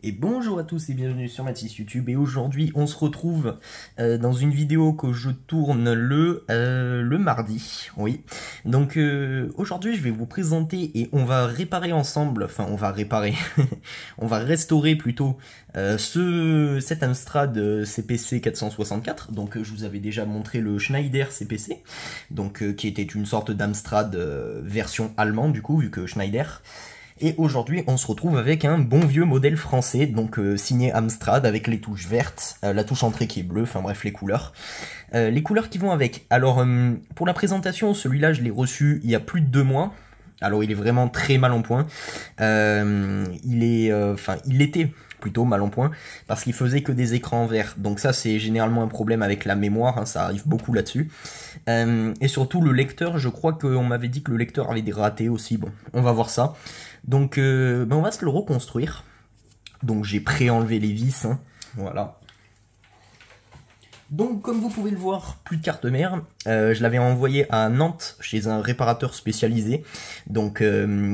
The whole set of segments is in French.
Et bonjour à tous et bienvenue sur Mathis YouTube. Et aujourd'hui on se retrouve dans une vidéo que je tourne le mardi. Oui. Donc aujourd'hui je vais vous présenter et on va réparer ensemble, enfin on va réparer, on va restaurer plutôt cet Amstrad CPC 464. Donc je vous avais déjà montré le Schneider CPC, donc qui était une sorte d'Amstrad version allemande du coup, vu que Schneider. Et aujourd'hui, on se retrouve avec un bon vieux modèle français, donc signé Amstrad, avec les touches vertes, la touche entrée qui est bleue, enfin bref, les couleurs. Les couleurs qui vont avec. Alors, pour la présentation, celui-là, je l'ai reçu il y a plus de 2 mois. Alors, il est vraiment très mal en point. Il était plutôt mal en point, parce qu'il faisait que des écrans verts. Donc ça, c'est généralement un problème avec la mémoire, hein, ça arrive beaucoup là-dessus. Et surtout, le lecteur, je crois qu'on m'avait dit que le lecteur avait des ratés aussi. Bon, on va voir ça. Donc, on va se le reconstruire. Donc, j'ai pré-enlevé les vis, hein, voilà. Donc, comme vous pouvez le voir, plus de carte mère. Je l'avais envoyé à Nantes chez un réparateur spécialisé, donc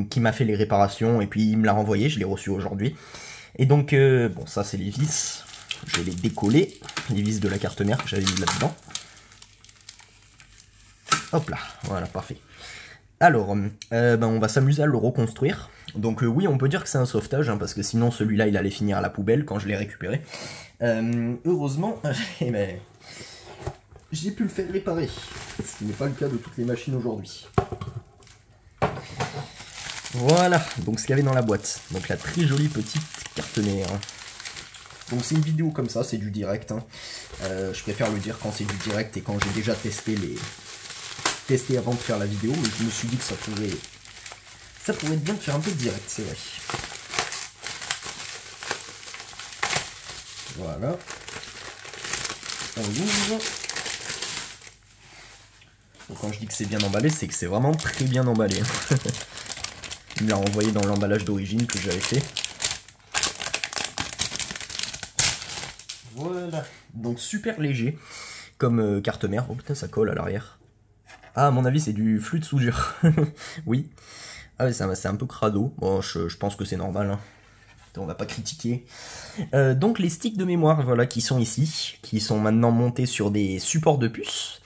qui m'a fait les réparations et puis il me l'a renvoyé. Je l'ai reçu aujourd'hui. Et donc, bon, ça c'est les vis. Je vais les décoller, les vis de la carte mère que j'avais mis là-dedans. Hop là, voilà, parfait. Alors, on va s'amuser à le reconstruire. Donc oui, on peut dire que c'est un sauvetage, hein, parce que sinon celui-là, il allait finir à la poubelle quand je l'ai récupéré. Heureusement, j'ai pu le faire réparer, ce qui n'est pas le cas de toutes les machines aujourd'hui. Voilà, donc ce qu'il y avait dans la boîte. Donc la très jolie petite carte mère. Donc c'est une vidéo comme ça, c'est du direct, hein. Je préfère le dire quand c'est du direct et quand j'ai déjà testé avant de faire la vidéo, mais je me suis dit que ça pourrait être bien de faire un peu de direct, c'est vrai. Voilà. On ouvre. Donc quand je dis que c'est bien emballé, c'est que c'est vraiment très bien emballé. Il me l'a renvoyé dans l'emballage d'origine que j'avais fait. Voilà. Donc super léger comme carte mère. Oh putain, ça colle à l'arrière. Ah, à mon avis, c'est du flux de soudure. Oui. Ah ouais, c'est un peu crado. Bon, je pense que c'est normal, hein. On va pas critiquer. Donc les sticks de mémoire, voilà, qui sont ici, qui sont maintenant montés sur des supports de puces.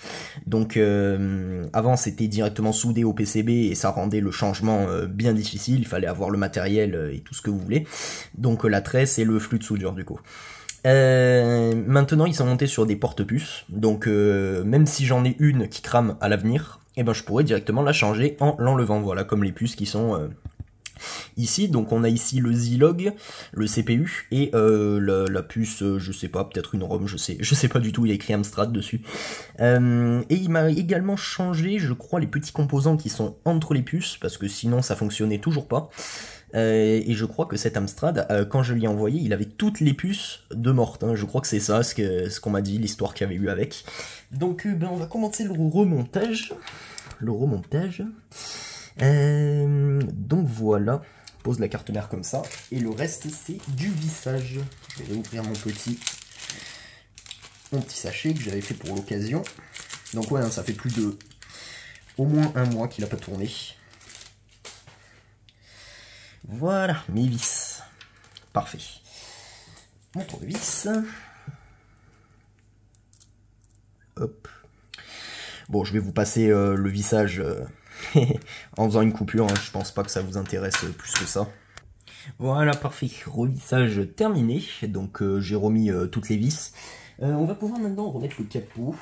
Donc avant c'était directement soudé au PCB et ça rendait le changement bien difficile. Il fallait avoir le matériel et tout ce que vous voulez. Donc la tresse et le flux de soudure du coup. Maintenant ils sont montés sur des porte-puces, donc même si j'en ai une qui crame à l'avenir, et je pourrais directement la changer en l'enlevant, voilà, comme les puces qui sont ici. Donc on a ici le Zilog, le CPU, et la puce, je sais pas, peut-être une ROM, je sais pas du tout, il y a écrit Amstrad dessus. Et il m'a également changé, je crois, les petits composants qui sont entre les puces, parce que sinon ça fonctionnait toujours pas. Et je crois que cet Amstrad, quand je l'ai envoyé, il avait toutes les puces de morte, hein. Je crois que c'est ça ce qu'on m'a dit, l'histoire qu'il y avait eu avec. Donc on va commencer le remontage. Donc voilà, pose la carte mère comme ça. Et le reste, c'est du vissage. Je vais ouvrir mon petit sachet que j'avais fait pour l'occasion. Donc ouais, hein, ça fait plus de au moins 1 mois qu'il n'a pas tourné. Voilà, mes vis. Parfait. Mon tournevis. Hop. Bon, je vais vous passer le vissage en faisant une coupure, hein. Je pense pas que ça vous intéresse plus que ça. Voilà, parfait. Revissage terminé. Donc j'ai remis toutes les vis. On va pouvoir maintenant remettre le capot.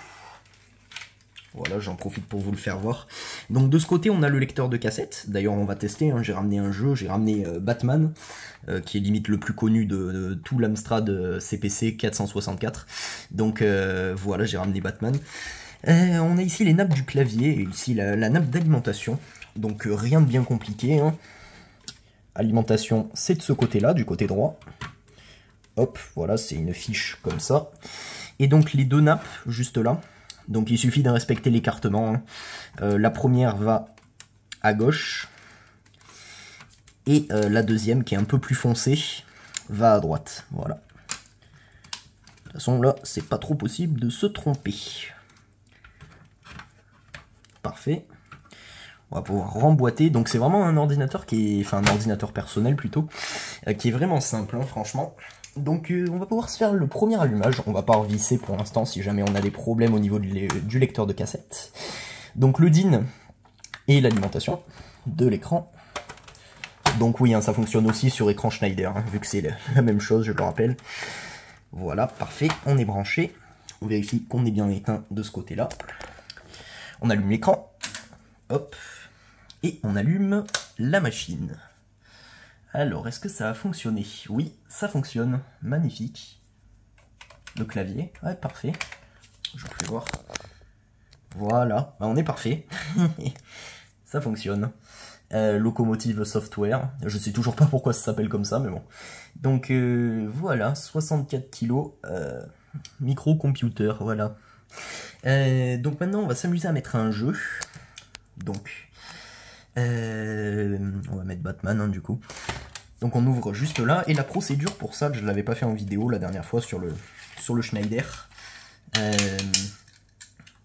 Voilà, j'en profite pour vous le faire voir. Donc de ce côté, on a le lecteur de cassette. D'ailleurs, on va tester, hein. J'ai ramené un jeu, j'ai ramené Batman, qui est limite le plus connu de tout l'Amstrad CPC 464. Donc voilà, j'ai ramené Batman. On a ici les nappes du clavier, et ici la nappe d'alimentation. Donc rien de bien compliqué, hein. Alimentation, c'est de ce côté-là, du côté droit. Hop, voilà, c'est une fiche comme ça. Et donc les 2 nappes, juste là. Donc il suffit de respecter l'écartement, hein. La première va à gauche. Et la deuxième, qui est un peu plus foncée, va à droite. Voilà. De toute façon, là, c'est pas trop possible de se tromper. Parfait. On va pouvoir remboîter. Donc c'est vraiment un ordinateur qui est... Enfin, un ordinateur personnel plutôt. qui est vraiment simple, hein, franchement. Donc on va pouvoir se faire le premier allumage. On va pas revisser pour l'instant si jamais on a des problèmes au niveau du lecteur de cassette. Donc le DIN et l'alimentation de l'écran. Donc oui, hein, ça fonctionne aussi sur écran Schneider, hein, vu que c'est la même chose, je le rappelle. Voilà, parfait, on est branché. On vérifie qu'on est bien éteint de ce côté-là. On allume l'écran. Hop. Et on allume la machine. Alors, est-ce que ça a fonctionné? Oui, ça fonctionne. Magnifique. Le clavier, ouais, parfait. Je vous fais voir. Voilà, bah, on est parfait. Ça fonctionne. Locomotive software. Je sais toujours pas pourquoi ça s'appelle comme ça, mais bon. Donc, voilà, 64 kg. Microcomputer, voilà. Donc maintenant, on va s'amuser à mettre un jeu. Donc, on va mettre Batman, hein, du coup. Donc on ouvre juste là, et la procédure pour ça, je ne l'avais pas fait en vidéo la dernière fois sur le Schneider.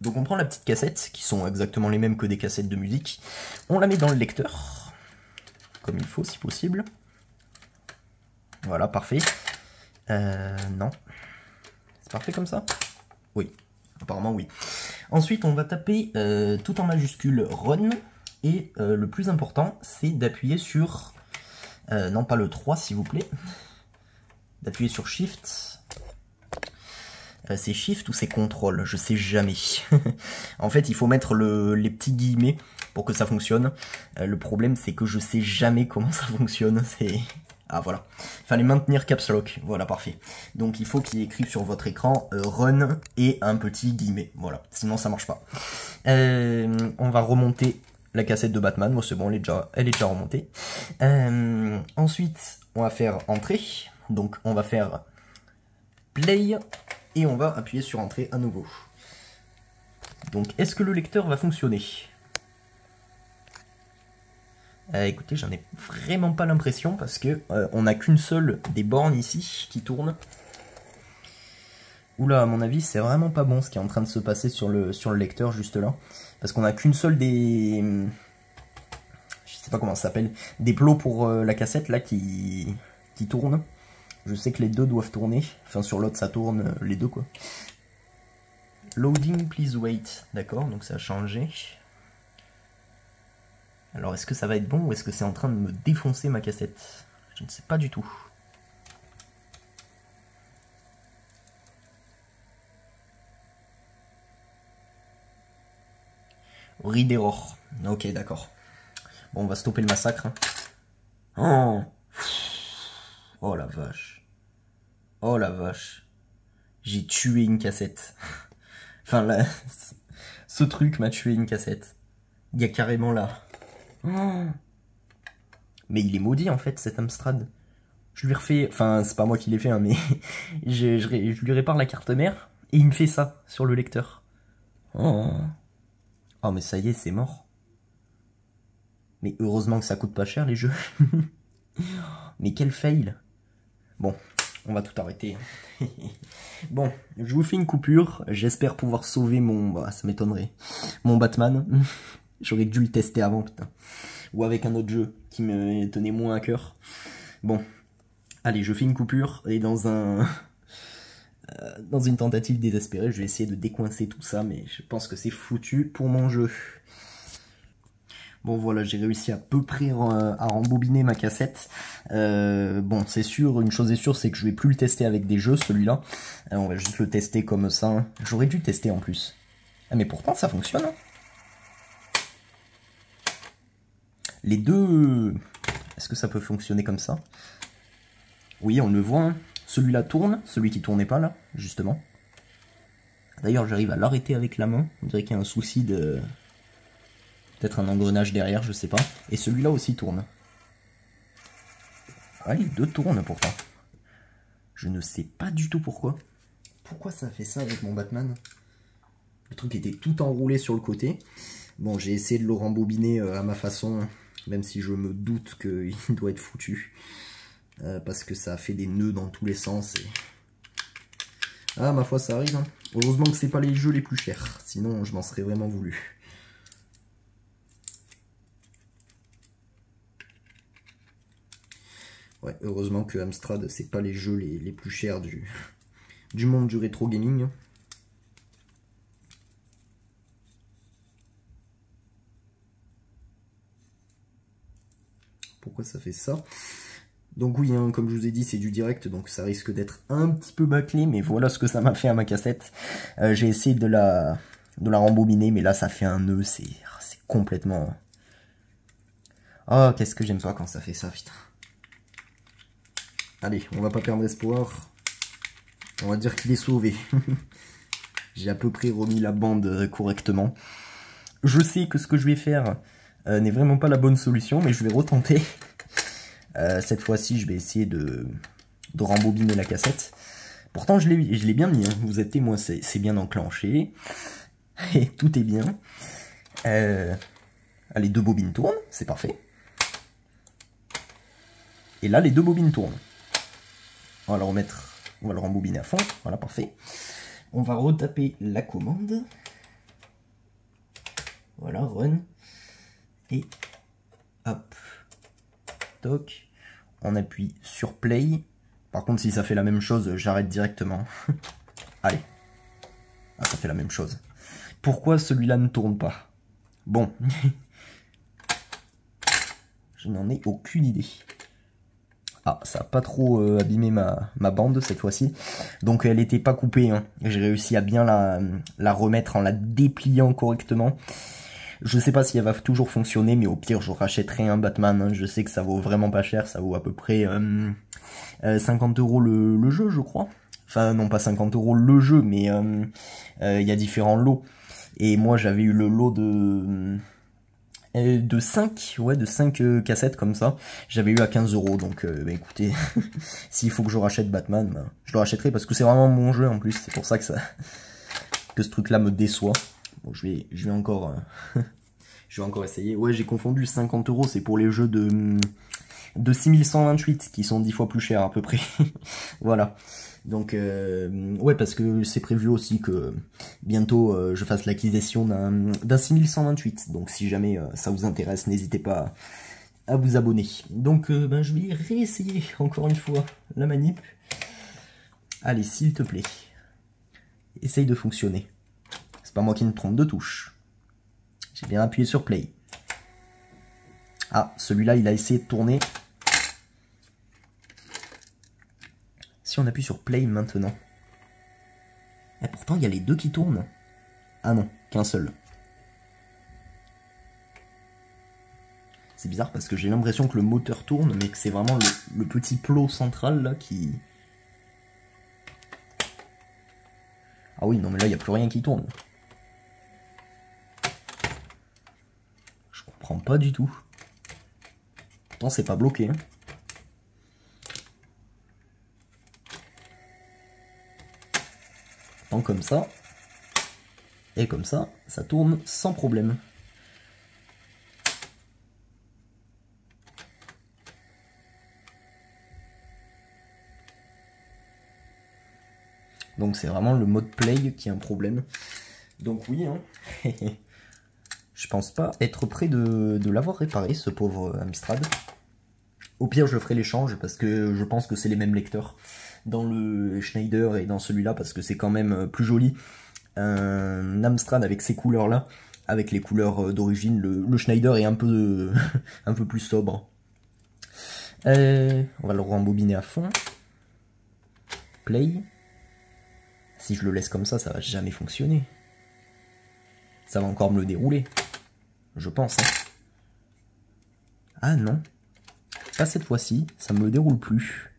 Donc on prend la petite cassette, qui sont exactement les mêmes que des cassettes de musique. On la met dans le lecteur, comme il faut si possible. Voilà, parfait. Non. C'est parfait comme ça? Oui, apparemment oui. Ensuite on va taper tout en majuscule Run, et le plus important c'est d'appuyer sur... non, pas le 3 s'il vous plaît. D'appuyer sur Shift. C'est Shift ou c'est CTRL? Je sais jamais. En fait, il faut mettre les petits guillemets pour que ça fonctionne. Le problème, c'est que je sais jamais comment ça fonctionne. Ah, voilà. Il fallait maintenir Caps Lock. Voilà, parfait. Donc, il faut qu'il y ait écrit sur votre écran Run et un petit guillemet. Voilà. Sinon, ça marche pas. On va remonter la cassette de Batman, moi c'est bon, elle est déjà remontée. Ensuite, on va faire Entrée. Donc on va faire Play et on va appuyer sur Entrée à nouveau. Donc est-ce que le lecteur va fonctionner? Écoutez, j'en ai vraiment pas l'impression parce que on n'a qu'une seule des bornes ici qui tourne. Oula, à mon avis, c'est vraiment pas bon ce qui est en train de se passer sur le lecteur juste là. Parce qu'on a qu'une seule des... Je sais pas comment ça s'appelle. Des plots pour la cassette là qui tournent. Je sais que les deux doivent tourner. Enfin, sur l'autre, ça tourne les deux quoi. Loading, please wait. D'accord, donc ça a changé. Alors, est-ce que ça va être bon ou est-ce que c'est en train de me défoncer ma cassette? Je ne sais pas du tout. Read error. Ok, d'accord. Bon, on va stopper le massacre. Oh, oh la vache. Oh la vache. J'ai tué une cassette. Enfin, là, ce truc m'a tué une cassette. Il y a carrément là. Oh. Mais il est maudit en fait, cet Amstrad. Je lui refais... Enfin, c'est pas moi qui l'ai fait, hein, mais je lui répare la carte mère et il me fait ça sur le lecteur. Oh. Oh mais ça y est, c'est mort. Mais heureusement que ça coûte pas cher les jeux. Mais quel fail. Bon, on va tout arrêter. Bon, je vous fais une coupure. J'espère pouvoir sauver mon... Bah, ça m'étonnerait. Mon Batman. J'aurais dû le tester avant, putain. Ou avec un autre jeu qui me tenait moins à cœur. Bon, allez, je fais une coupure et dans une tentative désespérée, je vais essayer de décoincer tout ça, mais je pense que c'est foutu pour mon jeu. Bon voilà, j'ai réussi à peu près à rembobiner ma cassette. Bon, c'est sûr, une chose est sûre, c'est que je vais plus le tester avec des jeux, celui-là. On va juste le tester comme ça. Hein. J'aurais dû le tester en plus. Ah mais pourtant, ça fonctionne. Hein. Les deux... Est-ce que ça peut fonctionner comme ça? Oui, on le voit. Hein. Celui-là tourne, celui qui tournait pas là, justement. D'ailleurs, j'arrive à l'arrêter avec la main. On dirait qu'il y a un souci de... Peut-être un engrenage derrière, je sais pas. Et celui-là aussi tourne. Ah, les deux tournent pourtant. Je ne sais pas du tout pourquoi. Pourquoi ça fait ça avec mon Batman? Le truc était tout enroulé sur le côté. Bon, j'ai essayé de le rembobiner à ma façon, même si je me doute qu'il doit être foutu. Parce que ça a fait des nœuds dans tous les sens. Et... Ah, ma foi, ça arrive. Hein. Heureusement que c'est pas les jeux les plus chers. Sinon, je m'en serais vraiment voulu. Ouais, heureusement que Amstrad, c'est pas les jeux les plus chers du monde du rétro gaming. Pourquoi ça fait ça? Donc oui, hein, comme je vous ai dit, c'est du direct, donc ça risque d'être un petit peu bâclé, mais voilà ce que ça m'a fait à ma cassette. J'ai essayé de la rembobiner, mais là ça fait un nœud, c'est complètement... Oh, qu'est-ce que j'aime ça quand ça fait ça, putain. Allez, on va pas perdre espoir. On va dire qu'il est sauvé. J'ai à peu près remis la bande correctement. Je sais que ce que je vais faire n'est vraiment pas la bonne solution, mais je vais retenter. Cette fois-ci, je vais essayer de rembobiner la cassette. Pourtant, je l'ai bien mis, hein. Vous êtes témoin, c'est bien enclenché. Et tout est bien. Les 2 bobines tournent, c'est parfait. Et là, les 2 bobines tournent. On va le remettre, on va le rembobiner à fond. Voilà, parfait. On va retaper la commande. Voilà, run. Et hop. Toc. On appuie sur play. Par contre, si ça fait la même chose, j'arrête directement. Allez. Ah, ça fait la même chose. Pourquoi celui-là ne tourne pas? Bon. Je n'en ai aucune idée. Ah, ça n'a pas trop abîmé ma bande cette fois-ci. Donc elle n'était pas coupée. Hein. J'ai réussi à bien la remettre en la dépliant correctement. Je sais pas si elle va toujours fonctionner, mais au pire je rachèterai un Batman. Hein. Je sais que ça vaut vraiment pas cher, ça vaut à peu près 50 € le jeu, je crois. Enfin non, pas 50 € le jeu, mais y a différents lots. Et moi j'avais eu le lot de 5, ouais, de 5 cassettes comme ça. J'avais eu à 15 €, donc bah, écoutez, s'il faut que je rachète Batman, bah, je le rachèterai parce que c'est vraiment mon jeu en plus. C'est pour ça que ce truc-là me déçoit. Bon, je vais encore, je vais encore essayer. Ouais, j'ai confondu 50 €, c'est pour les jeux de 6128 qui sont 10 fois plus chers à peu près. Voilà. Donc ouais, parce que c'est prévu aussi que bientôt je fasse l'acquisition d'un 6128. Donc si jamais ça vous intéresse, n'hésitez pas à vous abonner. Donc ben, je vais réessayer encore une fois la manip. Allez, s'il te plaît, essaye de fonctionner. C'est pas moi qui me trompe de touche. J'ai bien appuyé sur play. Ah, celui-là il a essayé de tourner. Si on appuie sur play maintenant. Et pourtant il y a les 2 qui tournent. Ah non, qu'un seul. C'est bizarre parce que j'ai l'impression que le moteur tourne, mais que c'est vraiment le petit plot central là qui... Ah oui, non mais là il n'y a plus rien qui tourne. Je comprends pas du tout. Pourtant c'est pas bloqué. Hein. Comme ça, et comme ça tourne sans problème. Donc c'est vraiment le mode play qui est un problème. Donc oui, hein. Je pense pas être prêt de l'avoir réparé, ce pauvre Amstrad. Au pire, je ferai l'échange parce que je pense que c'est les mêmes lecteurs dans le Schneider et dans celui-là parce que c'est quand même plus joli. Un Amstrad avec ces couleurs-là, avec les couleurs d'origine, le Schneider est un peu, un peu plus sobre. On va le rembobiner à fond. Play. Si je le laisse comme ça va jamais fonctionner. Ça va encore me le dérouler. Je pense. Hein. Ah non. Pas cette fois-ci, ça me le déroule plus.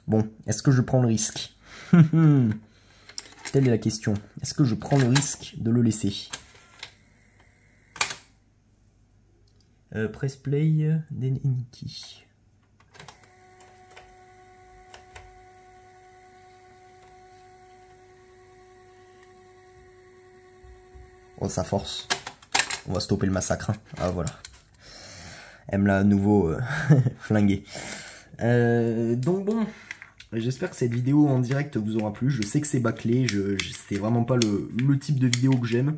Bon, est-ce que je prends le risque? Telle est la question. Est-ce que je prends le risque de le laisser? Press play d'Eniki. Oh, ça force. On va stopper le massacre. Hein. Ah, voilà. Elle me l'a à nouveau flingué. Donc bon, j'espère que cette vidéo en direct vous aura plu. Je sais que c'est bâclé, c'est vraiment pas le type de vidéo que j'aime.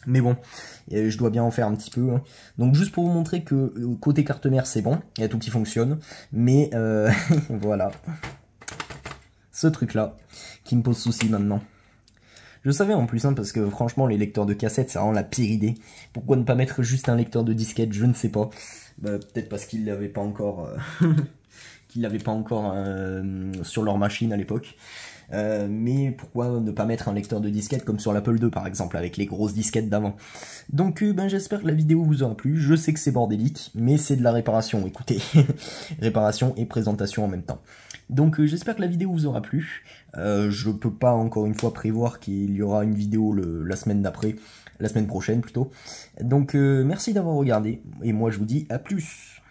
Mais bon, je dois bien en faire un petit peu. Hein. Donc juste pour vous montrer que côté carte mère c'est bon, il y a tout qui fonctionne. Mais voilà. Ce truc là qui me pose souci maintenant. Je savais en plus, hein, parce que franchement les lecteurs de cassettes c'est vraiment la pire idée. Pourquoi ne pas mettre juste un lecteur de disquette, je ne sais pas. Bah, peut-être parce qu'ils l'avaient pas encore, sur leur machine à l'époque. Mais pourquoi ne pas mettre un lecteur de disquette comme sur l'Apple II par exemple, avec les grosses disquettes d'avant. Donc ben, j'espère que la vidéo vous aura plu, je sais que c'est bordélique, mais c'est de la réparation, écoutez, réparation et présentation en même temps. Donc j'espère que la vidéo vous aura plu, je peux pas encore une fois prévoir qu'il y aura une vidéo la semaine d'après, la semaine prochaine plutôt. Donc merci d'avoir regardé, et moi je vous dis à plus.